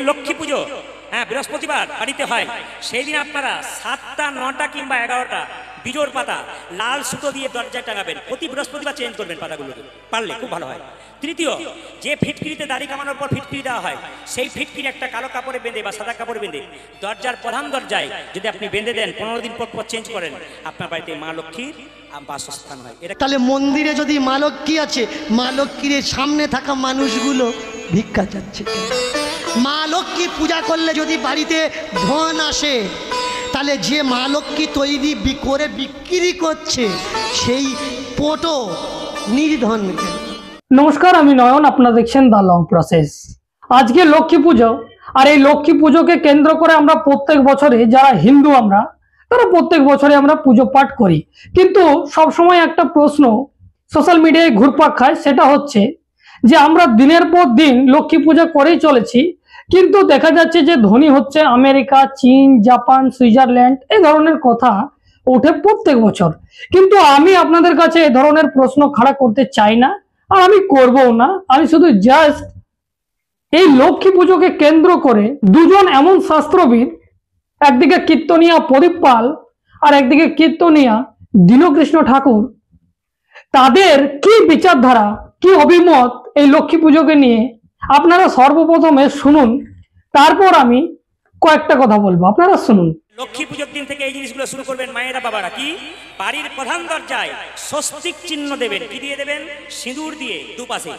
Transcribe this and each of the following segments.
লক্ষ্মী পুজো বৃহস্পতিবার বাড়িতে হয়, সেই দিন আপনারা 7টা 9টা কিংবা 11টা বিজোড় পাতা লাল সুতো দিয়ে দরজায় টাঙাবেন। প্রতি বৃহস্পতিবার চেঞ্জ করবেন পাতাগুলোকে, পারলে খুব ভালো হয়। তৃতীয়, যে ফিটকিরিতে দাড়ি কামানোর পর ফিটকিরি দেওয়া হয়, সেই ফিটকিরি একটা কালো কাপড়ে বেঁধে বা সাদা কাপড়ে বেঁধে দরজার প্রধান দরজায় যদি আপনি বেঁধে দেন, 15 দিন পর চেঞ্জ করেন, আপনার বাড়িতে মা লক্ষ্মীর বাসস্থান হয়। এটা তাহলে মন্দিরে যদি মা লক্ষ্মী আছে, মা লক্ষ্মীর সামনে থাকা মানুষগুলো ভিক্ষা চাচ্ছে। মা লক্ষ্মী পূজা করলে যদি বাড়িতে ধন আসে, তাহলে যে মা লক্ষ্মী তৈরি করে বিক্রি করছে সেই পোটো নির্ধন। নমস্কার, আমি নয়ন, আপনারা দেখছেন দ্য লং প্রসেস। আজকে লক্ষ্মী পুজো, আর এই লক্ষ্মী পুজোকে কেন্দ্র করে আমরা প্রত্যেক বছরে, যারা হিন্দু আমরা, তারা প্রত্যেক বছরে আমরা পুজো পাঠ করি। কিন্তু সবসময় একটা প্রশ্ন সোশ্যাল মিডিয়ায় ঘুরপাক খায়, সেটা হচ্ছে যে আমরা দিনের পর দিন লক্ষ্মী পূজা করেই চলেছি, কিন্তু দেখা যাচ্ছে যে ধনী হচ্ছে আমেরিকা, চীন, জাপান, সুইজারল্যান্ড, এই ধরনের কথা ওঠে প্রত্যেক বছর। কিন্তু আমি আপনাদের কাছে এই ধরনের প্রশ্ন খাড়া করতে চাই না, আর আমি করবও না। আমি শুধু জাস্ট এই লক্ষ্মী পুজোকে কেন্দ্র করে দুজন এমন শাস্ত্রবিদ, একদিকে কীর্তনিয়া প্রদীপ পাল আর একদিকে কীর্তনিয়া দীনকৃষ্ণ ঠাকুর, তাদের কি বিচারধারা, কি অভিমত এই লক্ষ্মী পুজোকে নিয়ে আপনারা সর্বপ্রথমে শুনুন, তারপর আমি কয়েকটা কথা বলবো, আপনারা শুনুন। লক্ষ্মী পুজোর দিন থেকে এই জিনিসগুলো শুরু করবেন মায়েরা বাবারা। কি, বাড়ির প্রধান দরজায় স্বস্তিক চিহ্ন দেবেন। কি দিয়ে দেবেন? সিঁদুর দিয়ে দুপাশে।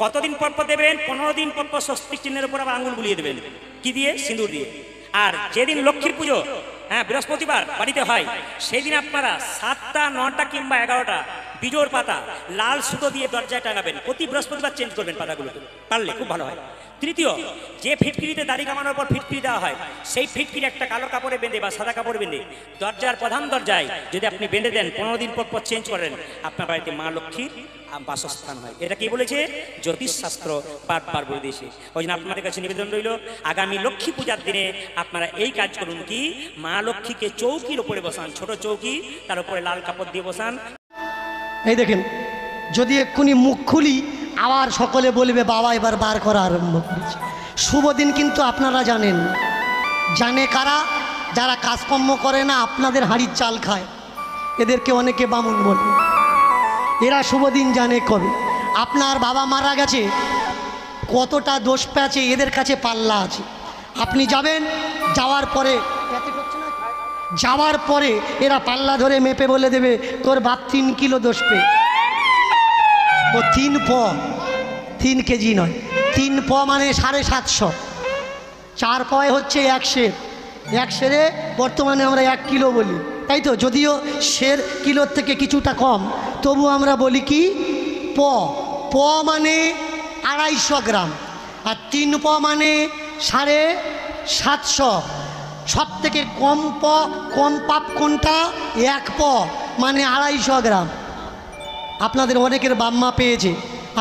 কতদিন পর পর দেবেন? 15 দিন পর পর স্বস্তিক চিহ্নের উপর আবার আঙুল বুলিয়ে দেবেন। কি দিয়ে? সিঁদুর দিয়ে। আর যেদিন লক্ষ্মীর পুজো বৃহস্পতিবার বাড়িতে হয়, সেই দিন আপনারা 7টা 9টা কিংবা 11টা বিজোড় পাতা লাল সুতো দিয়ে দরজায় টাঙাবেন। প্রতি বৃহস্পতিবার চেঞ্জ করবেন পাতাগুলোকে, পারলে খুব ভালো হয়। তৃতীয়, যে ফিটকিরিতে দাড়ি কামানোর পর ফিটকিরি দেওয়া হয়, সেই ফিটকিরি একটা কালো কাপড়ে বেঁধে বা সাদা কাপড়ে বেঁধে দরজার প্রধান দরজায় যদি আপনি বেঁধে দেন, 15 দিন পর চেঞ্জ করেন, আপনার বাড়িতে মা লক্ষ্মীর বাসস্থান হয়। এটা কি বলেছে? জ্যোতিষশাস্ত্র বারবার বলে দিয়েছে। ওই জন্য আপনাদের কাছে নিবেদন রইল, আগামী লক্ষ্মী পূজার দিনে আপনারা এই কাজ করুন। কি, মা লক্ষ্মীকে চৌকির উপরে বসান, ছোট চৌকি, তার উপরে লাল কাপড় দিয়ে বসান। এই দেখেন, যদি এক্ষুনি মুখ খুলি আবার সকলে বলবে বাবা এবার বার করা আরম্ভ করেছে। শুভ দিন কিন্তু আপনারা জানেন, জানে কারা? যারা কাজকর্ম করে না, আপনাদের হাঁড়ির চাল খায়, এদেরকে অনেকে বামুন বলে। এরা শুভ দিন জানে কবে। আপনার বাবা মারা গেছে, কতটা দোষ পেয়েছে, এদের কাছে পাল্লা আছে। আপনি যাবেন, যাওয়ার পরে এরা পাল্লা ধরে মেপে বলে দেবে তোর বাপ 3 কিলো দোষ পেয়ে। ও 3 কেজি নয়, 3 প মানে 750। 4 পয় হচ্ছে 1 সের। 1 সেরে বর্তমানে আমরা 1 কিলো বলি, তাই তো? যদিও সের কিলোর থেকে কিছুটা কম, তবু আমরা বলি কি প মানে 250 গ্রাম, আর 3 প মানে 750। সব থেকে কম পাপ কোনটা? 1 প মানে 250 গ্রাম। আপনাদের অনেকের বাম্মা পেয়েছে,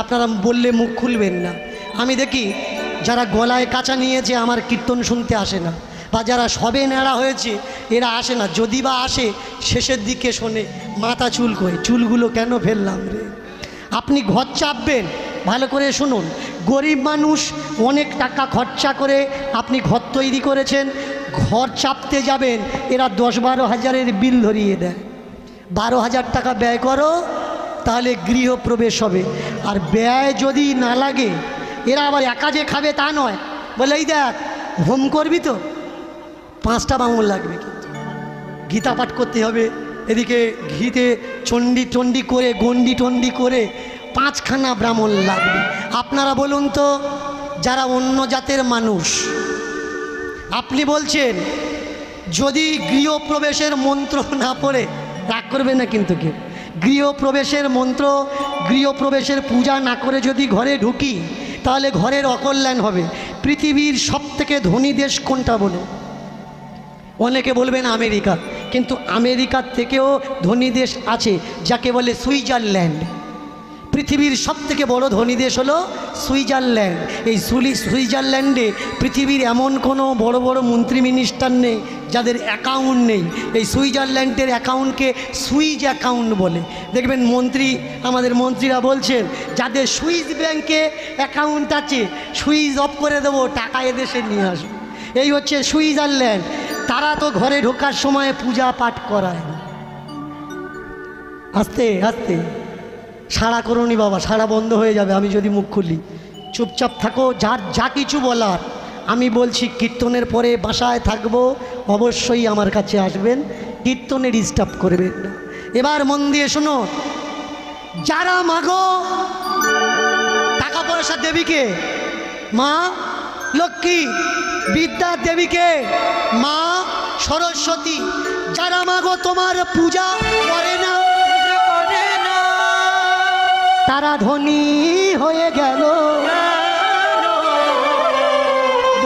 আপনারা বললে মুখ খুলবেন না। আমি দেখি যারা গলায় কাঁচা নিয়েছে আমার কীর্তন শুনতে আসে না, বা যারা সবে নেড়া হয়েছে এরা আসে না। যদি বা আসে, শেষের দিকে শোনে মাথা চুল করে, চুলগুলো কেন ফেললাম রে। আপনি ঘর চাপবেন, ভালো করে শুনুন। গরিব মানুষ অনেক টাকা খরচা করে আপনি ঘর তৈরি করেছেন, ঘর চাপতে যাবেন, এরা 10-12 হাজারের বিল ধরিয়ে দেয়। 12,000 টাকা ব্যয় করো, তাহলে গৃহপ্রবেশ হবে। আর ব্যয় যদি না লাগে, এরা আবার একা যে খাবে তা নয়, বলে এই দেখ হোম করবি তো 5টা বাঙুল লাগবে, কিন্তু গীতা পাঠ করতে হবে, এদিকে ঘিতে চণ্ডী করে গন্ডি করে 5খানা ব্রাহ্মণ লাগবে। আপনারা বলুন তো, যারা অন্য জাতের মানুষ, আপনি বলছেন যদি গৃহপ্রবেশের মন্ত্র না পড়ে, রাগ করবে না কিন্তু কেউ, গৃহপ্রবেশের মন্ত্র, গৃহপ্রবেশের পূজা না করে যদি ঘরে ঢুকি, তাহলে ঘরের অকল্যাণ হবে। পৃথিবীর সবথেকে ধনী দেশ কোনটা বলে? অনেকে বলবেন আমেরিকা, কিন্তু আমেরিকার থেকেও ধনী দেশ আছে, যাকে বলে সুইজারল্যান্ড। পৃথিবীর সবথেকে বড় ধনী দেশ হলো সুইজারল্যান্ড। এই সুইজারল্যান্ডে পৃথিবীর এমন কোনো বড় বড় মন্ত্রী মিনিস্টার নেই যাদের অ্যাকাউন্ট নেই। এই সুইজারল্যান্ডের অ্যাকাউন্টকে সুইজ অ্যাকাউন্ট বলে। দেখবেন আমাদের মন্ত্রীরা বলছেন যাদের সুইস ব্যাংকে অ্যাকাউন্ট আছে সুইচ অফ করে দেবো, টাকা এদেশে নিয়ে আসবো। এই হচ্ছে সুইজারল্যান্ড। তারা তো ঘরে ঢোকার সময় পূজা পাঠ করায় না। আস্তে আস্তে সাড়া করুনি বাবা, সাড়া বন্ধ হয়ে যাবে আমি যদি মুখ খুলি। চুপচাপ থাকো, যার যা কিছু বলার আমি বলছি। কীর্তনের পরে বাসায় থাকবো, অবশ্যই আমার কাছে আসবেন, কীর্তনে ডিস্টার্ব করবেন না। এবার মন দিয়ে শোনো, যারা মাগো টাকা পয়সা দেবীকে, মা লক্ষ্মী, বিদ্যা দেবীকে, মা সরস্বতী, যারা মাগো তোমার পূজা করে না তারা ধনী হয়ে গেল,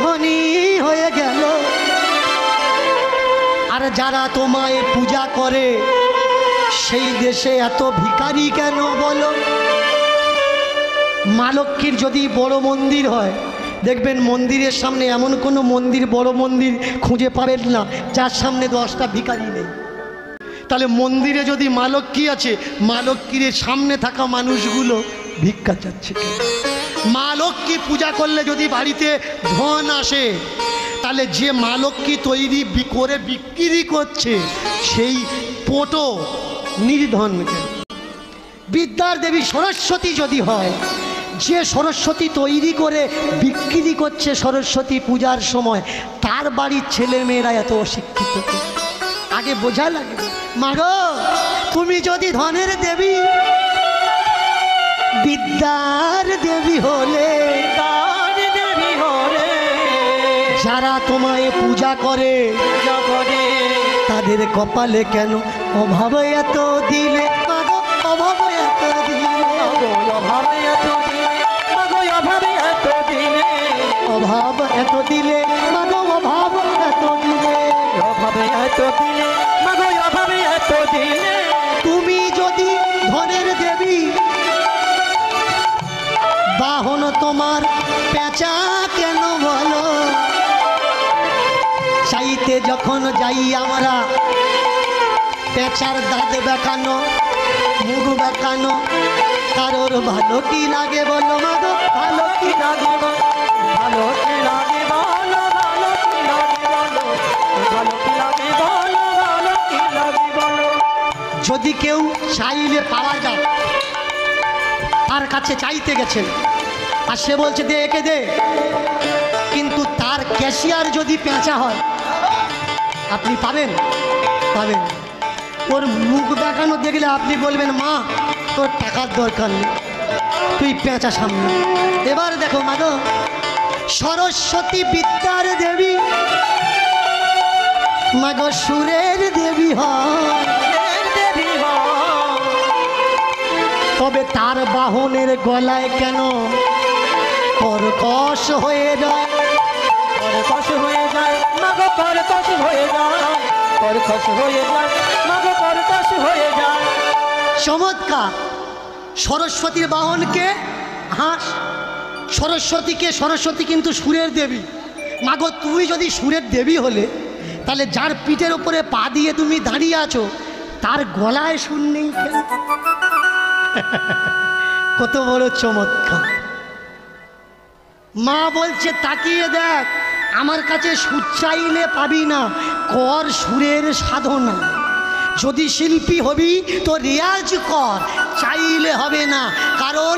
ধনী হয়ে গেল। আর যারা তোমায় পূজা করে সেই দেশে এত ভিখারি কেন বলো? মা লক্ষ্মীর যদি বড় মন্দির হয়, দেখবেন মন্দিরের সামনে এমন কোনো মন্দির, বড় মন্দির খুঁজে পাবেন না যার সামনে 10টা ভিখারি নেই। তাহলে মন্দিরে যদি মা লক্ষ্মী আছে, মা লক্ষ্মীর সামনে থাকা মানুষগুলো ভিক্ষা চাচ্ছে। মা লক্ষ্মী পূজা করলে যদি বাড়িতে ধন আসে, তাহলে যে মা লক্ষ্মী তৈরি করে বিক্রি করছে সেই পোটো নির্ধন। বিদ্যার দেবী সরস্বতী যদি হয়, যে সরস্বতী তৈরি করে বিক্রি করছে সরস্বতী পূজার সময়, তার বাড়ির ছেলে মেয়েরা এত অশিক্ষিত। আগে বোঝা লাগে, মাগো তুমি যদি ধনের দেবী, বিদ্যার দেবী হলে, যারা তোমায় পূজা করে তাদের কপালে কেন অভাব এত দিলে? মাগো অভাব এত দিলে, অভাব এত দিলে, অভাব এত দিলে, মাগো অভাব এত দিলে, অভাব এত দিলে, মাগো অভাব এত দিলে। তুমি যদি ধনের দেবী, বাহন তোমার পেঁচা কেন বলো? চাইতে যখন যাই আমরা, পেঁচার দাঁত বেঁকানো, মুখ বেঁকানো, কারোর ভালো কি লাগে বলো? মাগো ভালো কি লাগে বলো? ভালো কি লাগে বলো? ভালো কি লাগে বলো? ভালো কি লাগে বলো? ভালো কি লাগে বলো? যদি কেউ চাইলে পাওয়া যায়, তার কাছে চাইতে গেছেন আর সে বলছে দে একে দে, কিন্তু তার ক্যাশিয়ার যদি পেঁচা হয়, আপনি পাবেন? পাবেন। ওর মুখ দেখানো দেখলে আপনি বলবেন মা তোর টাকার দরকার নেই, তুই পেঁচা সামনে। এবার দেখো মাগো, সরস্বতী বিদ্যার দেবী, মাগো সুরের দেবী হয়, তবে তার বাহনের গলায় কেন কর্কশ হয়ে যায়? কর্কশ হয়ে যায়, মাগো কর্কশ হয়ে যায়, কর্কশ হয়ে যায়, মাগো কর্কশ হয়ে যায়। চমৎকার। সরস্বতীর বাহনকে হাঁস, সরস্বতী কিন্তু সুরের দেবী। মাগো তুমি যদি সুরের দেবী হলে, তাহলে যার পিঠের উপরে পা দিয়ে তুমি দাঁড়িয়ে আছো তার গলায় সুর নেই কেন? কত বড় চমৎকার। মা বলছে তাকিয়ে দেখ, আমার কাছে সুর চাইলে পাবি না, কর সুরের সাধনা। যদি শিল্পী হবি তো রেয়াজ কর, চাইলে হবে না। কারণ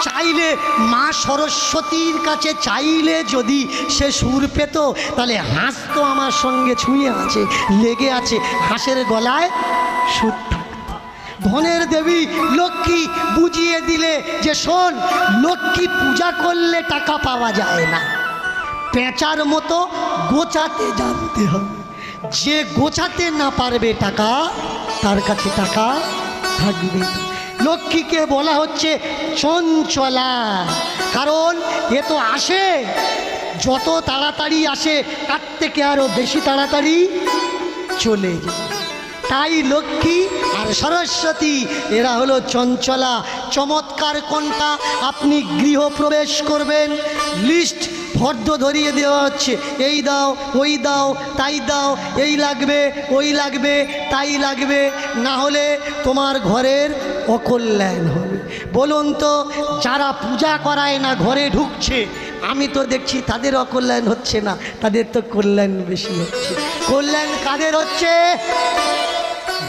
চাইলে মা সরস্বতীর কাছে চাইলে যদি সে সুর পেত, তাহলে হাঁস তো আমার সঙ্গে ছুঁয়ে আছে, লেগে আছে, হাঁসের গলায় সুর থাকত। ধনের দেবী লক্ষ্মী বুঝিয়ে দিলে যে শোন, লক্ষ্মী পূজা করলে টাকা পাওয়া যায় না, পেঁচার মতো গোছাতে জানতে হবে। যে গোছাতে না পারবে টাকা, তার কাছে টাকা থাকবে। লক্ষ্মীকে বলা হচ্ছে চঞ্চলা, কারণ এ তো আসে, যত তাড়াতাড়ি আসে তার থেকে আরো বেশি তাড়াতাড়ি চলে যায়। তাই লক্ষ্মী আর সরস্বতী এরা হলো চঞ্চলা। চমৎকার কোনটা? আপনি গৃহপ্রবেশ করবেন, লিস্ট ফর্দ ধরিয়ে দেওয়া হচ্ছে, এই দাও, ওই দাও, তাই দাও, এই লাগবে, ওই লাগবে, তাই লাগবে, না হলে তোমার ঘরের অকল্যাণ হবে। বলুন তো, যারা পূজা করায় না ঘরে ঢুকছে, আমি তো দেখছি তাদের অকল্যাণ হচ্ছে না, তাদের তো কল্যাণ বেশি হচ্ছে। কল্যাণ কাদের হচ্ছে?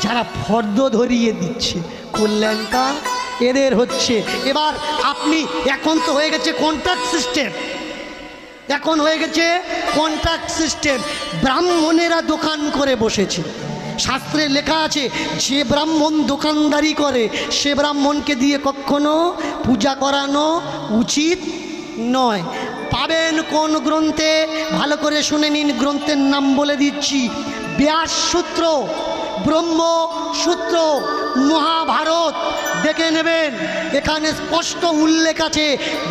যারা ফর্দ ধরিয়ে দিচ্ছে, কল্যাণটা এদের হচ্ছে। এবার আপনি, এখন তো হয়ে গেছে কন্ট্রাক্ট সিস্টেম, এখন হয়ে গেছে কন্ট্রাক্ট সিস্টেম। ব্রাহ্মণেরা দোকান করে বসেছে। শাস্ত্রে লেখা আছে, যে ব্রাহ্মণ দোকানদারি করে সে ব্রাহ্মণকে দিয়ে কখনো পূজা করানো উচিত নয়। পাবেন কোন গ্রন্থে? ভালো করে শুনে নিন, গ্রন্থের নাম বলে দিচ্ছি। ব্যাসসূত্র, ব্রহ্মসূত্র, মহাভারত দেখে নেবেন। এখানে স্পষ্ট উল্লেখ আছে,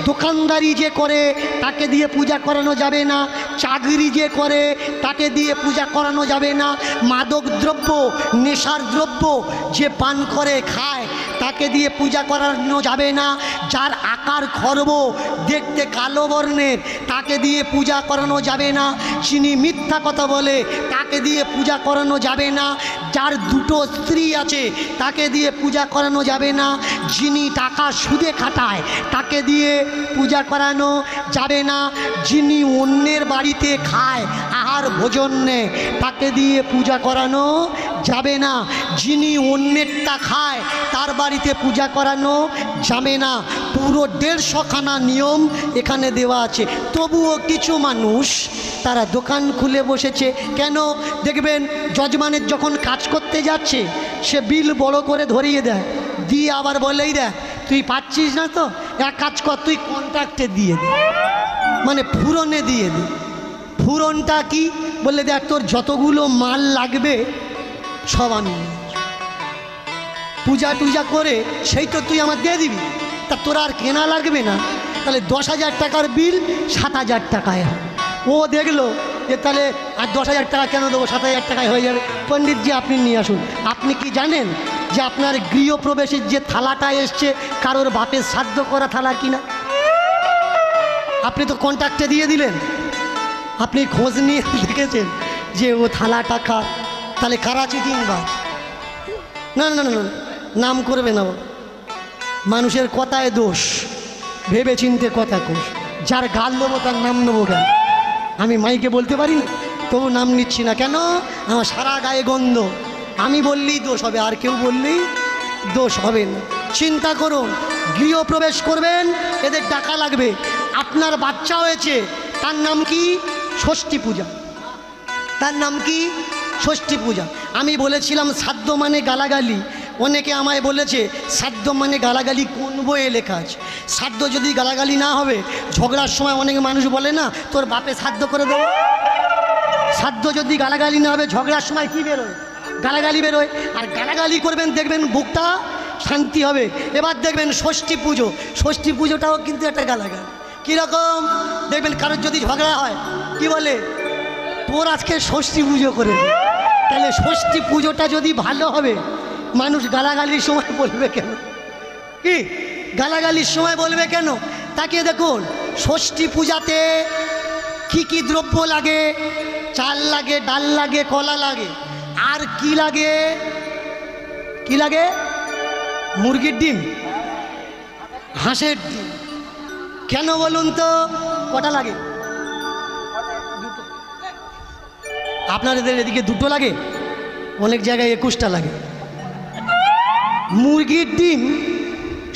দোকানদারি যে করে তাকে দিয়ে পূজা করানো যাবে না, চাকরি যে করে তাকে দিয়ে পূজা করানো যাবে না, মাদক দ্রব্য, নেশার দ্রব্য যে পান করে খায় তাকে দিয়ে পূজা করানো যাবে না, যার আকার খর্ব, দেখতে কালো বর্ণের, তাকে দিয়ে পূজা করানো যাবে না, যিনি মিথ্যা কথা বলে তাকে দিয়ে পূজা করানো যাবে না, যার দুটো স্ত্রী আছে তাকে দিয়ে পূজা করানো যাবে না, যিনি টাকা সুদে খাটায় তাকে দিয়ে পূজা করানো যাবে না, যিনি অন্যের বাড়িতে খায়, আহার ভোজন নেয়, তাকে দিয়ে পূজা করানো যাবে না, যিনি অন্যেরটা খায় তার বাড়িতে পূজা করানো যাবে না। পুরো 150খানা নিয়ম এখানে দেওয়া আছে। তবুও কিছু মানুষ তারা দোকান খুলে বসেছে। কেন? দেখবেন যজমানের যখন কাজ করতে যাচ্ছে সে বিল বড় করে ধরিয়ে দেয়, দিয়ে আবার বলেই দেয়, তুই পাচ্ছিস না তো, এক কাজ কর, তুই কন্ট্রাক্টে দিয়ে দে, মানে ফুরনে দিয়ে দে। ফুরনটা কি? বললে দেখ, তোর যতগুলো মাল লাগবে সব আমি পূজা টুজা করে সেই তো তুই আমার দিয়ে দিবি, তা তোর আর কেনা লাগবে না, তাহলে 10,000 টাকার বিল 7,000 টাকায় হয়। ও দেখলো যে তাহলে আর 10,000 টাকা কেন দেবো, 7,000 টাকায় হয়ে যাবে। পণ্ডিতজি আপনি নিয়ে আসুন। আপনি কি জানেন যে আপনার গৃহপ্রবেশের যে থালাটা এসছে কারোর বাপের শ্রাদ্ধ করা থালা কিনা? আপনি তো কন্ট্রাক্টে দিয়ে দিলেন, আপনি খোঁজ নিয়ে দেখেছেন যে ও থালাটা কার? তাহলে কারা চিটিংবাজ? না না না না, নাম করবে না, মানুষের কথায় দোষ, ভেবে চিনতে কথা কোষ। যার গাল দেবো তার নাম নেবো কেন? আমি মাইকে বলতে পারি না, তবু নাম নিচ্ছি না। কেন? আমার সারা গায়ে গন্ধ, আমি বললেই দোষ হবে, আর কেউ বললেই দোষ হবে না। চিন্তা করুন, গৃহপ্রবেশ করবেন, এদের টাকা লাগবে। আপনার বাচ্চা হয়েছে, তার নাম কি? ষষ্ঠী পূজা। তার নাম কি? ষষ্ঠী পূজা। আমি বলেছিলাম শ্রাদ্ধ মানে গালাগালি। অনেকে আমায় বলেছে শ্রাদ্ধ মানে গালাগালি কোন বইয়ে লেখা আছে? শ্রাদ্ধ যদি গালাগালি না হবে, ঝগড়ার সময় অনেক মানুষ বলে না, তোর বাপে শ্রাদ্ধ করে দেবো। শ্রাদ্ধ যদি গালাগালি না হবে, ঝগড়ার সময় কি বেরোয়? গালাগালি বেরোয়। আর গালাগালি করবেন, দেখবেন বুকটা শান্তি হবে। এবার দেখবেন ষষ্ঠী পুজো, ষষ্ঠী পুজোটাও কিন্তু একটা গালাগালি। কীরকম? দেখবেন কারোর যদি ঝগড়া হয়, কি বলে, তোর আজকে ষষ্ঠী পুজো করে দে। তাহলে ষষ্ঠী পুজোটা যদি ভালো হবে, মানুষ গালাগালির সময় বলবে কেন? কি গালাগালির সময় বলবে কেন? তাকে দেখুন, ষষ্ঠী পূজাতে কি কি দ্রব্য লাগে? চাল লাগে, ডাল লাগে, কলা লাগে, আর কি লাগে? কি লাগে? মুরগির ডিম, হাঁসের ডিম। কেন বলুন তো? কটা লাগে? আপনাদের এদিকে 2টো লাগে, অনেক জায়গায় 21টা লাগে। মুরগির ডিম,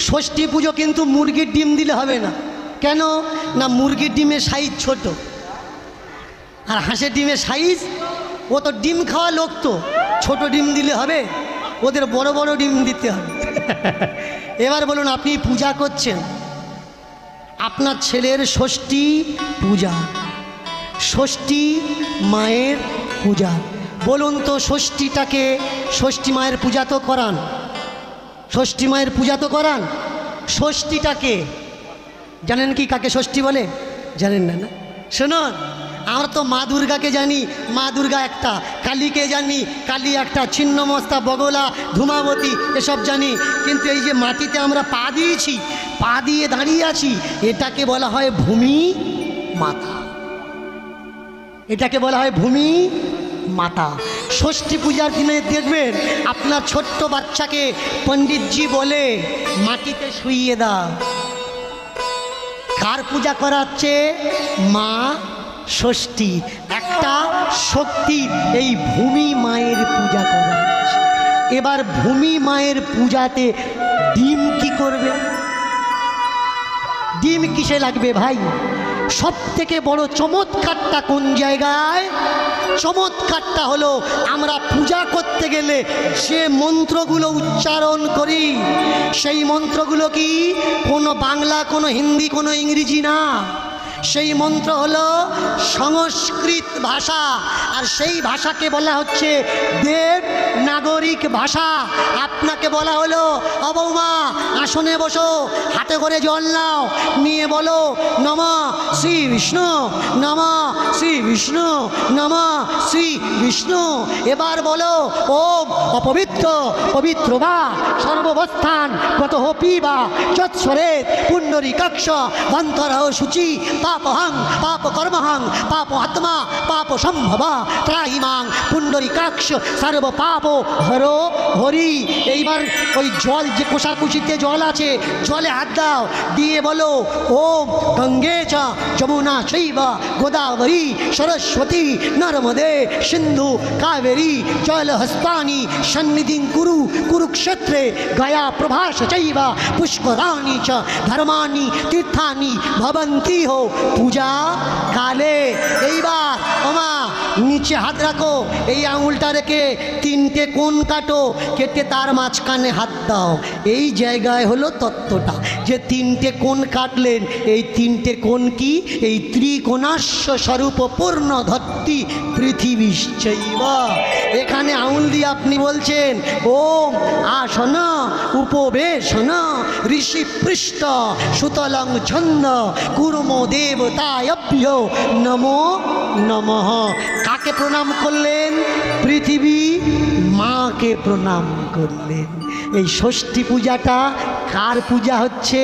ষষ্ঠী পুজো কিন্তু মুরগির ডিম দিলে হবে না। কেন? না, মুরগির ডিমের সাইজ ছোট, আর হাঁসের ডিমের সাইজ, ও তো ডিম খাওয়া লোক, তো ছোট ডিম দিলে হবে? ওদের বড় বড় ডিম দিতে হবে। এবার বলুন, আপনি পূজা করছেন, আপনার ছেলের ষষ্ঠী পূজা, ষষ্ঠী মায়ের পূজা। বলুন তো, ষষ্ঠীটাকে, ষষ্ঠী মায়ের পূজা তো করান, ষষ্ঠী মায়ের পূজা তো করান। ষষ্ঠীটাকে জানেন কি? কাকে ষষ্ঠী বলে? জানেন না? না, শুনুন, আমরা তো মা দুর্গাকে জানি, মা দুর্গা একটা। কালীকে জানি, কালী একটা ছিন্নমস্তা, বগলা, ধূমাবতী এসব জানি, কিন্তু এই যে মাটিতে আমরা পা দিয়েছি, পা দিয়ে দাঁড়িয়ে আছি, এটাকে বলা হয় ভূমি মাতা। এটাকে বলা হয় ভূমি মাতা। ষষ্ঠী পূজার দিনে দেখবেন আপনার ছোট্ট বাচ্চাকে পণ্ডিতজি বলে মাটিতে শুইয়ে দাও। কার পূজা করাচ্ছে? মা ষষ্ঠী, একটা শক্তি, এই ভূমি মায়ের পূজা করা হচ্ছে। এবার ভূমি মায়ের পূজাতে ডিম কি করবে? ডিম কিসে লাগবে ভাই? সব থেকে বড় চমৎকারটা কোন জায়গায়? চমৎকারটা হলো আমরা পূজা করতে গেলে যে মন্ত্রগুলো উচ্চারণ করি, সেই মন্ত্রগুলো কি কোনো বাংলা, কোনো হিন্দি, কোনো ইংরেজি না। সেই মন্ত্র হলো সংস্কৃত ভাষা, আর সেই ভাষাকে বলা হচ্ছে দেবনাগরিক ভাষা। আপনাকে বলা হলো, ও বৌমা আসনে বসো, হাতে করে জল নাও, নিয়ে বলো নমঃ শ্রী বিষ্ণু, নমঃ শ্রী বিষ্ণু, নমঃ শ্রী বিষ্ণু। এবার বলো ওম অপবিত্র পবিত্র বা সর্ববস্থান কত পিবা যৎস্বরেত পুণ্ডরীকাক্ষ বন্তরহ শুচি পাপহং পাপ কর্মহং পাপ আত্মা পাপ সম্ভব ত্রাহিমাং পুণ্ডরীকাক্ষ সর্ব পাপ হর হরি। এইবার ওই জল, যে কোষাকুষিতে জল আছে, জলে হাত দাও, দিয়ে বলো ওম গঙ্গে চ যমুনা চৈব গোদাবরী সরস্বতী নর্মদে সিন্ধু কাবেরী জলহস্তানি সন্নিধিং কুরু কুরুক্ষেত্রে গয়া প্রভাস চৈব পুষ্করাণি চ ধর্মানি তীর্থানি ভবন্তি হো পূজা কালে। এইবার ওমা নিচে হাত রাখো, এই আঙুলটা রেখে তিনটে কোণ কাটো, কেটে তার মাঝখানে হাত দাও। এই জায়গায় হলো তত্ত্বটা, যে তিনটে কোণ কাটলেন, এই তিনটে কোণ কি? এই ত্রিকোণাস্য স্বরূপ পূর্ণ ধত্তি পৃথিবীশ্চৈব। এখানে আঙুল দিয়ে আপনি বলছেন ওম আসন উপবেশন ঋষি পৃষ্ঠ সুতলং ছন্দ কুর্মো দেবতায়ভ্য নমো নমঃ। কাকে প্রণাম করলেন? পৃথিবী মাকে প্রণাম করলেন। এই ষষ্ঠী পূজাটা কার পূজা হচ্ছে?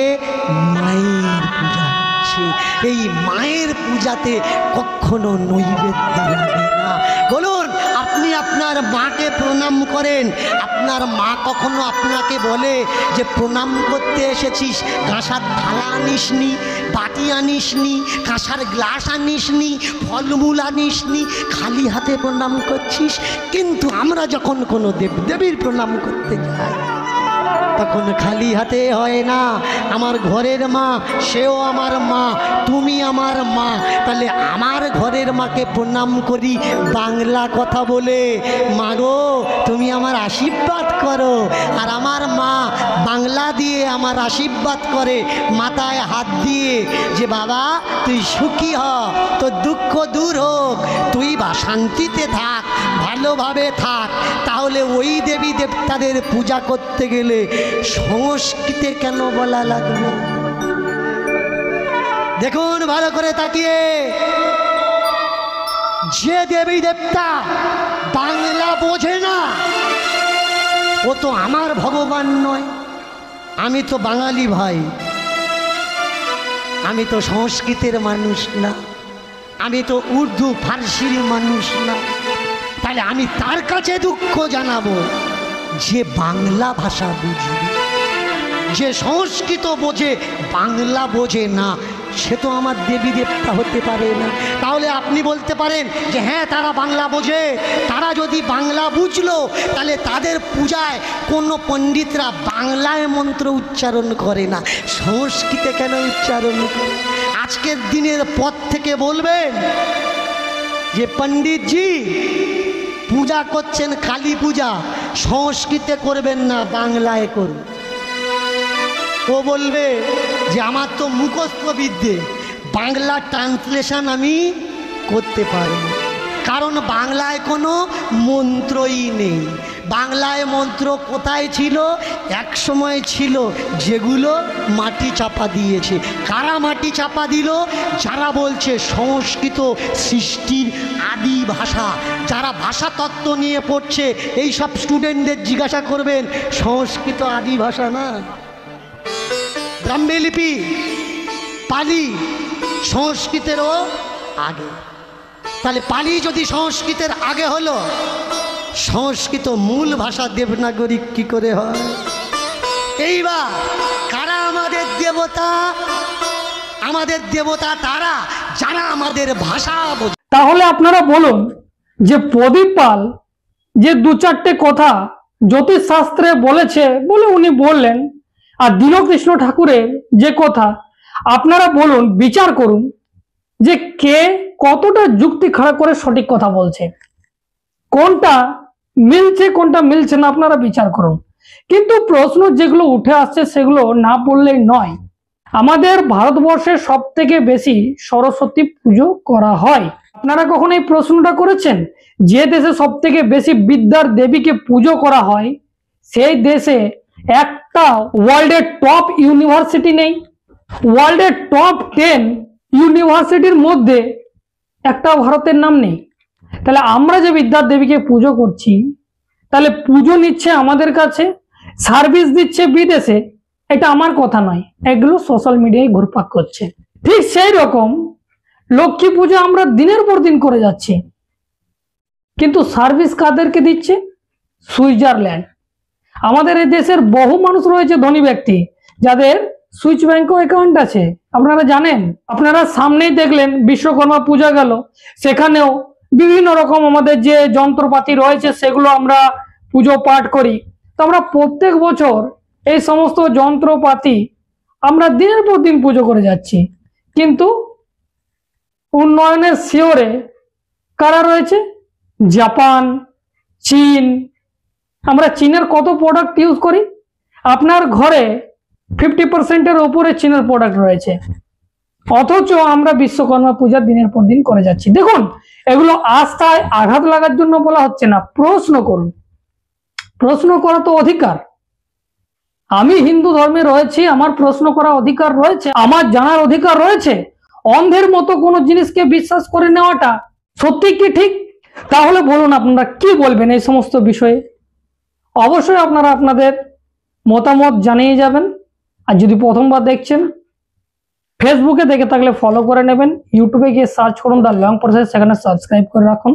মায়ের পূজা হচ্ছে। এই মায়ের পূজাতে কখনো নৈবেদ্য লাগে না। বলুন, আপনি আপনার মাকে প্রণাম করেন, আপনার মা কখনো আপনাকে বলে যে প্রণাম করতে এসেছিস, কাঁসার থালা আনিসনি, বাটি আনিসনি, কাঁসার গ্লাস আনিসনি, ফলমূল আনিসনি, খালি হাতে প্রণাম করছিস? কিন্তু আমরা যখন কোনো দেবদেবীর প্রণাম করতে যাই, তখন খালি হাতে হয় না। আমার ঘরের মা, সেও আমার মা, তুমি আমার মা। তাহলে আমার ঘরের মাকে প্রণাম করি বাংলা কথা বলে, মা গো তুমি আমার আশীর্বাদ করো। আর আমার মা বাংলা দিয়ে আমার আশীর্বাদ করে, মাথায় হাত দিয়ে, যে বাবা তুই সুখী হ, তোর দুঃখ দূর হোক, তুই বা শান্তিতে থাক, ভালোভাবে থাক। তাহলে ওই দেবী দেবতাদের পূজা করতে গেলে সংস্কৃতে কেন বলা লাগবে? দেখুন ভালো করে তাকিয়ে, যে দেবী দেবতা বাংলা বোঝে না, ও তো আমার ভগবান নয়। আমি তো বাঙালি ভাই, আমি তো সংস্কৃতের মানুষ না, আমি তো উর্দু ফার্সির মানুষ না। তাহলে আমি তার কাছে দুঃখ জানাবো যে বাংলা ভাষা বুঝবে। যে সংস্কৃত বোঝে, বাংলা বোঝে না, সে তো আমার দেবী দেবতা হতে পারে না। তাহলে আপনি বলতে পারেন যে হ্যাঁ তারা বাংলা বোঝে। তারা যদি বাংলা বুঝলো, তাহলে তাদের পূজায় কোনো পণ্ডিতরা বাংলায় মন্ত্র উচ্চারণ করে না, সংস্কৃতে কেন উচ্চারণ করে? আজকের দিনের পর থেকে বলবেন যে পণ্ডিতজি পূজা করছেন কালী পূজা, সংস্কৃতে করবেন না, বাংলায় করুন। ও বলবে যে আমার তো মুখস্থ বিদ্যে, বাংলা ট্রান্সলেশন আমি করতে পারব, কারণ বাংলায় কোনো মন্ত্রই নেই, বাংলায় মন্ত্র কোথায় ছিল? এক সময় ছিল, যেগুলো মাটি চাপা দিয়েছে। কারা মাটি চাপা দিল? যারা বলছে সংস্কৃত সৃষ্টির আদি ভাষা, যারা ভাষা তত্ত্ব নিয়ে পড়ছে, এই সব স্টুডেন্টদের জিজ্ঞাসা করবেন সংস্কৃত আদি ভাষা না, ব্রাহ্মী লিপি, পালি সংস্কৃতেরও আগে। তাহলে পালি যদি সংস্কৃতের আগে হলো, সংস্কৃত মূল ভাষা দেবনাগরী কি করে হয়? এইবার কারা আমাদের দেবতা? আমাদের দেবতা তারা যারা আমাদের ভাষা বোঝে। তাহলে আপনারা বলুন যে প্রদীপ পাল যে দু চারটে কথা জ্যোতিষ শাস্ত্রে বলেছে বলে উনি বললেন, আর দীনকৃষ্ণ ঠাকুরের যে কথা, আপনারা বলুন, বিচার করুন যে কে কতটা যুক্তি খাড়া করে সঠিক কথা বলছে, কোনটা মিলছে কোনটা মিলছে না, আপনারা বিচার করুন। কিন্তু প্রশ্ন যেগুলো উঠে আসছে সেগুলো না বললেই নয়। আমাদের ভারতবর্ষে সব থেকে বেশি সরস্বতী পুজো করা হয়। আপনারা কখন এই প্রশ্নটা করেছেন? যে দেশে সব থেকে বেশি বিদ্যার দেবীকে পুজো করা হয়, সেই দেশে একটা ওয়ার্ল্ডের টপ ইউনিভার্সিটি নেই। ওয়ার্ল্ডের টপ 10 ইউনিভার্সিটির মধ্যে একটা ভারতের নাম নেই। তাহলে আমরা যে বিদ্যার দেবীকে পুজো করছি, তাহলে পুজো নিচ্ছে আমাদের কাছে, সার্ভিস দিচ্ছে বিদেশে, এটা আমার কথা নয়, এগুলো সোশ্যাল মিডিয়ায় ঘুরপাক করছে। ঠিক সেই রকম লক্ষ্মী পুজো আমরা দিনের পর দিন করে যাচ্ছি, কিন্তু সার্ভিস কাদেরকে দিচ্ছে? সুইজারল্যান্ড। আমাদের এই দেশের বহু মানুষ রয়েছে, ধনী ব্যক্তি, যাদের সুইচ ব্যাংকও অ্যাকাউন্ট আছে, আপনারা জানেন। আপনারা সামনেই দেখলেন বিশ্বকর্মা পূজা গেল, সেখানেও বিভিন্ন রকম আমাদের যে যন্ত্রপাতি রয়েছে সেগুলো আমরা পুজো পাঠ করি। তো আমরা প্রত্যেক বছর এই সমস্ত যন্ত্রপাতি আমরা দিনের পর দিন পুজো করে যাচ্ছি, কিন্তু উন্নয়নের শিওরে কারা রয়েছে? জাপান, চীন। আমরা চীনের কত প্রোডাক্ট ইউজ করি? আপনার ঘরে 50%-এর উপরে চীনের প্রোডাক্ট রয়েছে, অথচ আমরা বিশ্বকর্মা পূজা দিনের পর দিন করে যাচ্ছি। দেখুন, এগুলো আস্থায় আঘাত লাগার জন্য বলা হচ্ছে না, প্রশ্ন করুন। প্রশ্ন করা তো অধিকার। আমি হিন্দু ধর্মে রয়েছি, আমার প্রশ্ন করা অধিকার রয়েছে, আমার জানার অধিকার রয়েছে। অন্ধের মতো কোনো জিনিসকে বিশ্বাস করে নেওয়াটা সত্যি কি ঠিক? তাহলে বলুন আপনারা কি বলবেন এই সমস্ত বিষয়ে? অবশ্যই আপনারা আপনাদের মতামত জানিয়ে যাবেন। আর যদি প্রথমবার দেখছেন, ফেসবুকে দেখে থাকলে ফলো করে নেবেন, ইউটিউবে গিয়ে সার্চ করুন দ্য লং প্রসেস, সেখানে সাবস্ক্রাইব করে রাখুন।